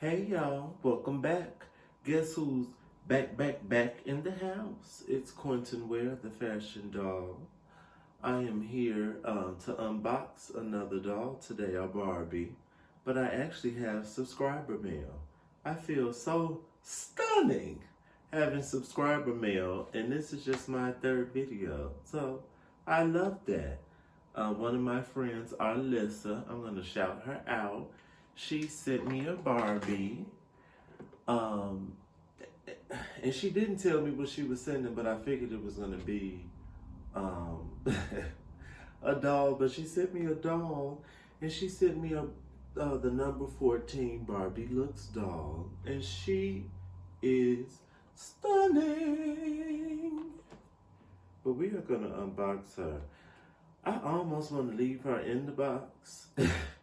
Hey y'all, welcome back. Guess who's back in the house? It's Quentin Ware, the fashion doll. I am here to unbox another doll today, a Barbie, but I actually have subscriber mail. I feel so stunning having subscriber mail, and this is just my third video, so I love that. One of my friends, Alyssa, I'm going to shout her out. She sent me a Barbie. Um, and she didn't tell me what she was sending, but I figured it was going to be um, a doll. But she sent me a doll, and she sent me the number 14 Barbie Looks doll. And she is stunning. But we are going to unbox her. I almost want to leave her in the box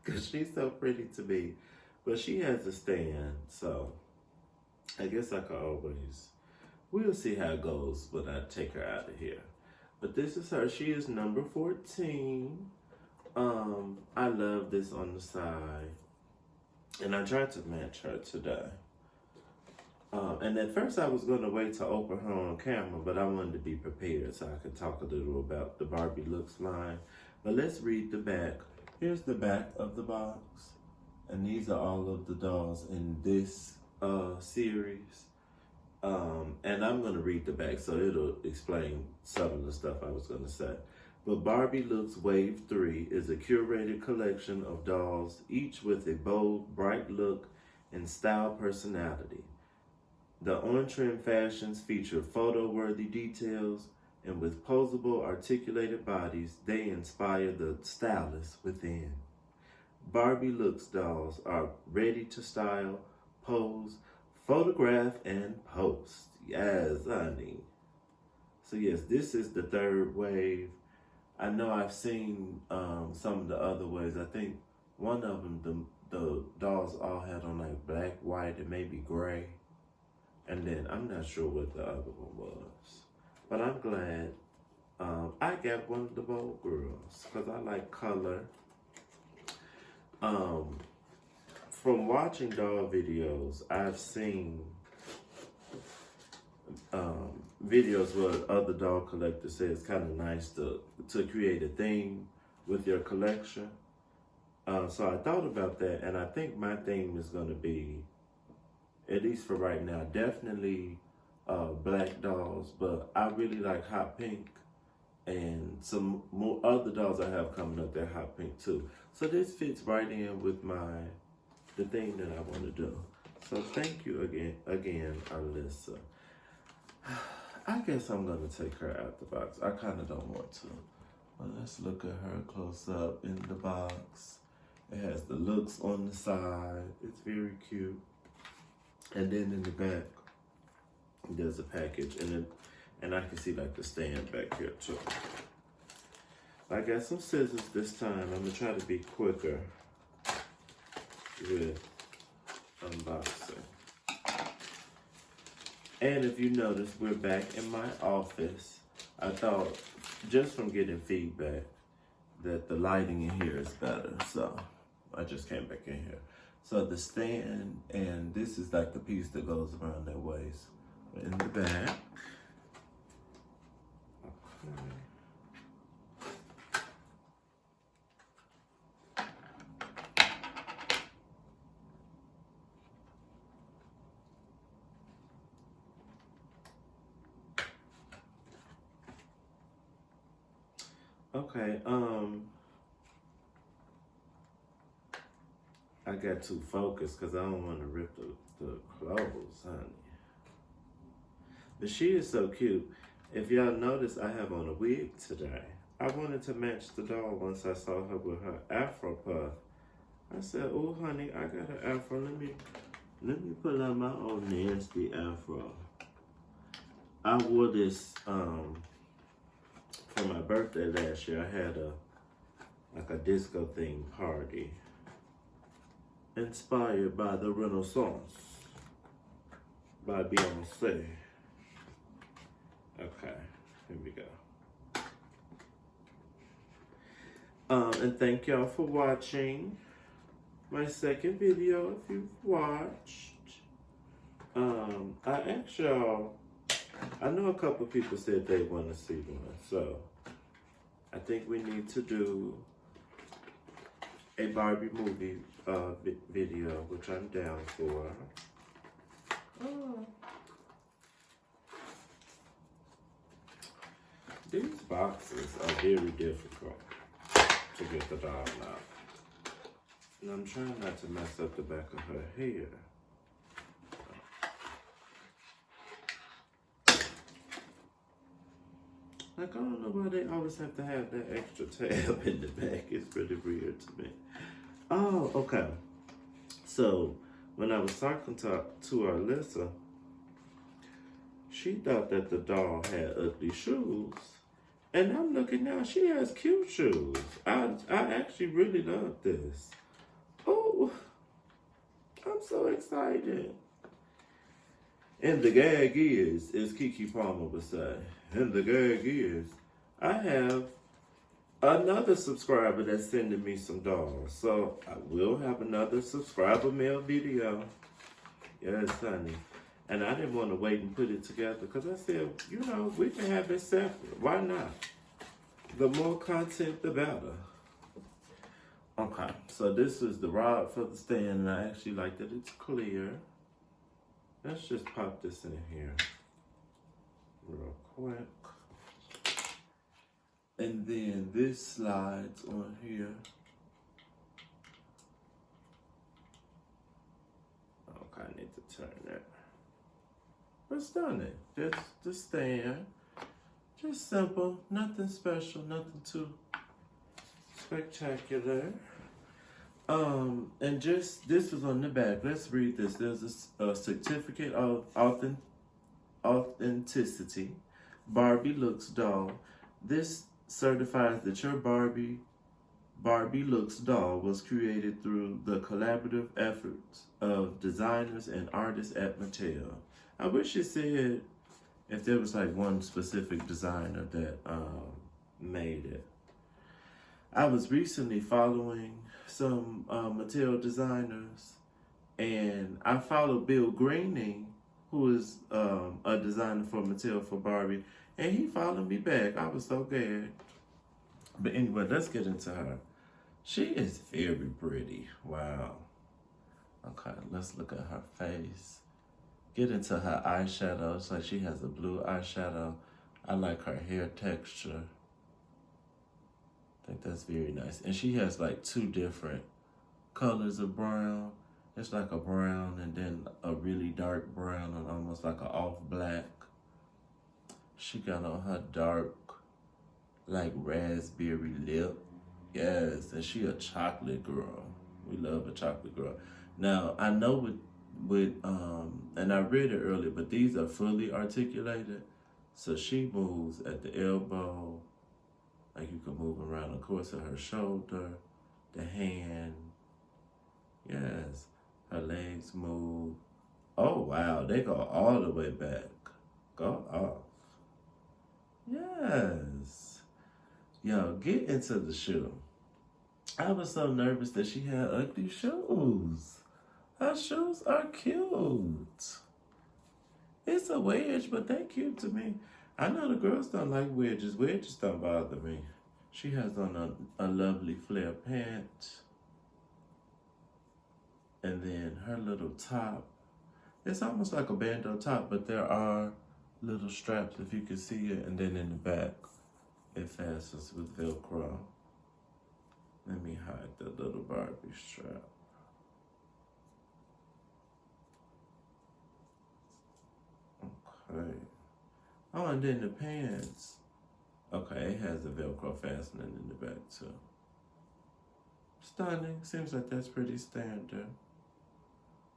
because she's so pretty to me. But she has a stand, so I guess I could always, we'll see how it goes when I take her out of here. But this is her. She is number 14. I love this on the side. And I tried to match her today. And at first I was going to wait to open her on camera, but I wanted to be prepared so I could talk a little about the Barbie Looks line. But let's read the back. Here's the back of the box. And these are all of the dolls in this series. And I'm going to read the back so it'll explain some of the stuff I was going to say. But Barbie Looks Wave 3 is a curated collection of dolls, each with a bold, bright look and style personality. The on-trend fashions feature photo-worthy details, and with posable, articulated bodies, they inspire the stylists within. Barbie Looks dolls are ready to style, pose, photograph, and post. Yes, honey. So yes, this is the third wave. I know I've seen some of the other waves. I think one of them, the dolls all had on like black, white, and maybe gray. And then I'm not sure what the other one was. But I'm glad I got one of the bold girls because I like color. From watching doll videos, I've seen videos where other doll collectors say it's kind of nice to create a theme with your collection. So I thought about that, and I think my theme is going to be, at least for right now, definitely black dolls, but I really like hot pink, and some more other dolls I have coming up, they're hot pink too. So this fits right in with the thing that I want to do. So thank you again, Alyssa. I guess I'm gonna take her out the box. I kind of don't want to, but let's look at her close up in the box. It has the looks on the side. It's very cute. And then in the back, there's a package, and I can see like the stand back here too. I got some scissors this time. I'm gonna try to be quicker with unboxing. And if you notice, we're back in my office. I thought, just from getting feedback, that the lighting in here is better, so I just came back in here. So the stand, and this is like the piece that goes around their waist. In the back. Okay, I got too focused because I don't want to rip the clothes, honey. But she is so cute. If y'all notice, I have on a wig today. I wanted to match the doll once I saw her with her afro puff. I said, "Oh, honey, I got an afro. Let me pull out my old nasty afro." I wore this for my birthday last year. I had a disco themed party inspired by the Renaissance by Beyonce. Okay, here we go. And thank y'all for watching. my second video if you've watched. I asked y'all, I know a couple people said they want to see one, so I think we need to do a Barbie movie video, which I'm down for. These boxes are very difficult to get the doll out. And I'm trying not to mess up the back of her hair. Like, I don't know why they always have to have that extra tab in the back. It's really weird to me. Oh, okay. So, when I was talking to Alyssa, she thought that the doll had ugly shoes. And I'm looking now, she has cute shoes. I actually really love this. Oh, I'm so excited. And the gag is, as Kiki Palmer would say, and the gag is, I have another subscriber that's sending me some dolls. So I will have another subscriber mail video. Yes, honey. And I didn't want to wait and put it together because I said, you know, we can have it separate. Why not? The more content, the better. Okay, so this is the rod for the stand, and I actually like that it's clear. Let's just pop this in here real quick. And then this slides on here. Okay, I need to turn that. It's done it. Just the stand. Just simple, nothing special, nothing too spectacular. And just, this is on the back. Let's read this. There's a certificate of authenticity. Barbie Looks doll. This certifies that your Barbie Looks doll was created through the collaborative efforts of designers and artists at Mattel. I wish it said if there was like one specific designer that made it. I was recently following some Mattel designers, and I followed Bill Greening, who is a designer for Mattel for Barbie, and he followed me back. I was so glad. But anyway, let's get into her. She is very pretty. Wow. Okay, let's look at her face. Get into her eyeshadow. It's like she has a blue eyeshadow. I like her hair texture. I think that's very nice. And she has like two different colors of brown. It's like a brown and then a really dark brown and almost like an off black. She got on her dark, like raspberry lip. Yes, and she a chocolate girl. We love a chocolate girl. Now, I know and I read it earlier, but these are fully articulated. So she moves at the elbow, like you can move around the course of her shoulder, the hand. Yes, her legs move. Oh, wow, they go all the way back. Go off. Yes. Yo, get into the shoe. I was so nervous that she had ugly shoes. Her shoes are cute. It's a wedge, but they're cute to me. I know the girls don't like wedges. Wedges don't bother me. She has on a lovely flare pant. And then her little top. It's almost like a bandeau top, but there are little straps, if you can see it. And then in the back, it fastens with Velcro. Let me hide the little Barbie strap. Okay. Oh, and then the pants. Okay, it has the Velcro fastening in the back too. Stunning. Seems like that's pretty standard.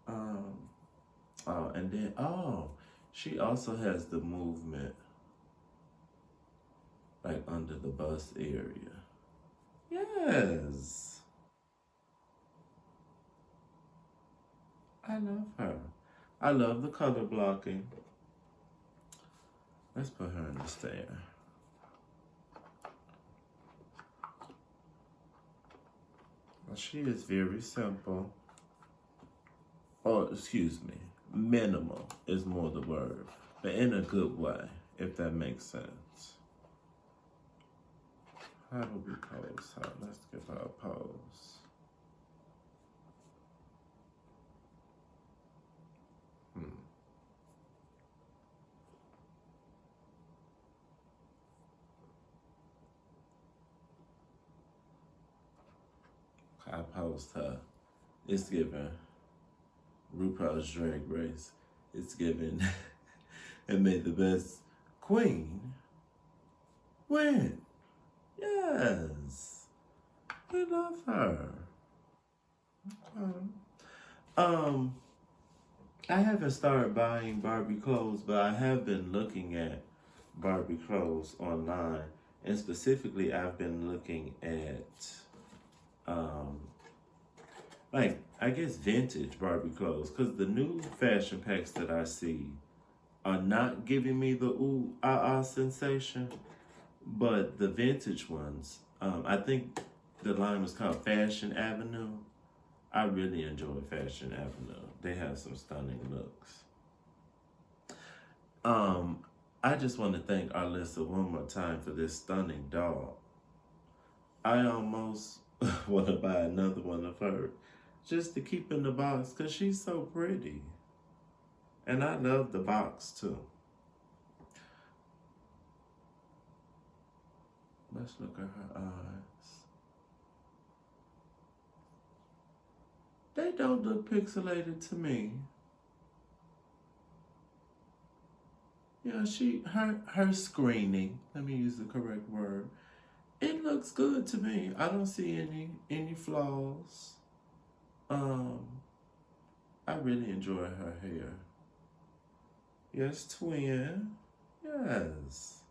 Oh, and then, she also has the movement like under the bust area. Yes. I love her. I love the color blocking. Let's put her in the stand. She is very simple. Or, excuse me, minimal is more the word. But in a good way, if that makes sense. How do we pose her? Let's give her a pose. I posed her. It's given RuPaul's Drag Race. It's given and made the best queen win. Yes. We love her. Okay. I haven't started buying Barbie clothes, but I have been looking at Barbie clothes online. And specifically, I've been looking at like, I guess vintage Barbie clothes, because the new fashion packs that I see are not giving me the ooh ah ah sensation, but the vintage ones, I think the line was called Fashion Avenue. I really enjoy Fashion Avenue. They have some stunning looks. I just want to thank Arlissa one more time for this stunning doll. I almost want to buy another one of her just to keep in the box because she's so pretty. And I love the box too. Let's look at her eyes. They don't look pixelated to me. Yeah, her screening, let me use the correct word. It looks good to me. I don't see any flaws. I really enjoy her hair. Yes, twin. Yes.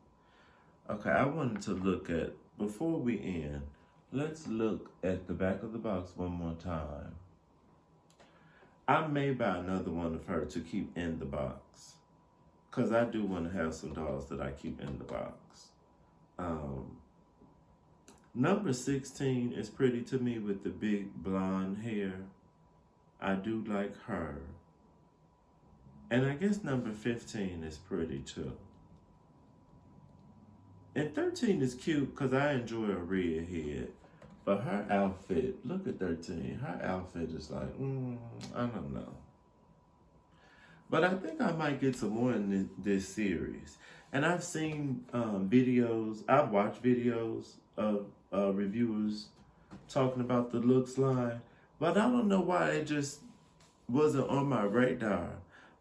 Okay, I wanted to look at, before we end, let's look at the back of the box one more time. I may buy another one of her to keep in the box, because I do want to have some dolls that I keep in the box. Number 16 is pretty to me with the big blonde hair. I do like her. And I guess number 15 is pretty too. And 13 is cute because I enjoy a redhead. But her outfit, look at 13. Her outfit is like, I don't know. But I think I might get some more in this series. And I've seen videos, I've watched videos of reviewers talking about the looks line. But I don't know why it just wasn't on my radar.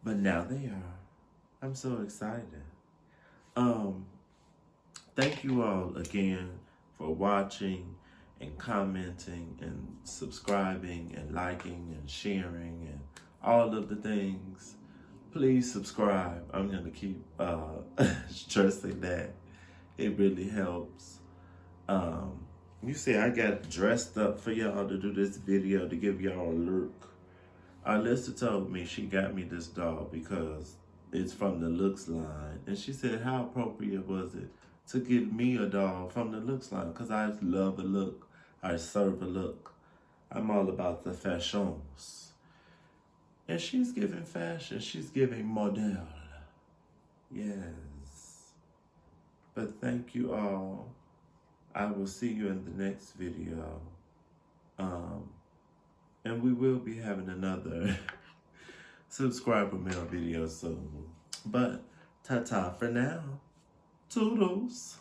But now they are. I'm so excited. Thank you all again for watching and commenting and subscribing and liking and sharing and all of the things. Please subscribe. I'm going to keep stressing that. It really helps. You see, I got dressed up for y'all to do this video to give y'all a look. Alyssa told me she got me this doll because it's from the looks line. And she said, how appropriate was it to give me a doll from the looks line? Because I love a look. I serve a look. I'm all about the fashions. And she's giving fashion. She's giving model. Yes. But thank you all. I will see you in the next video. And we will be having another subscriber mail video soon. But ta-ta for now. Toodles.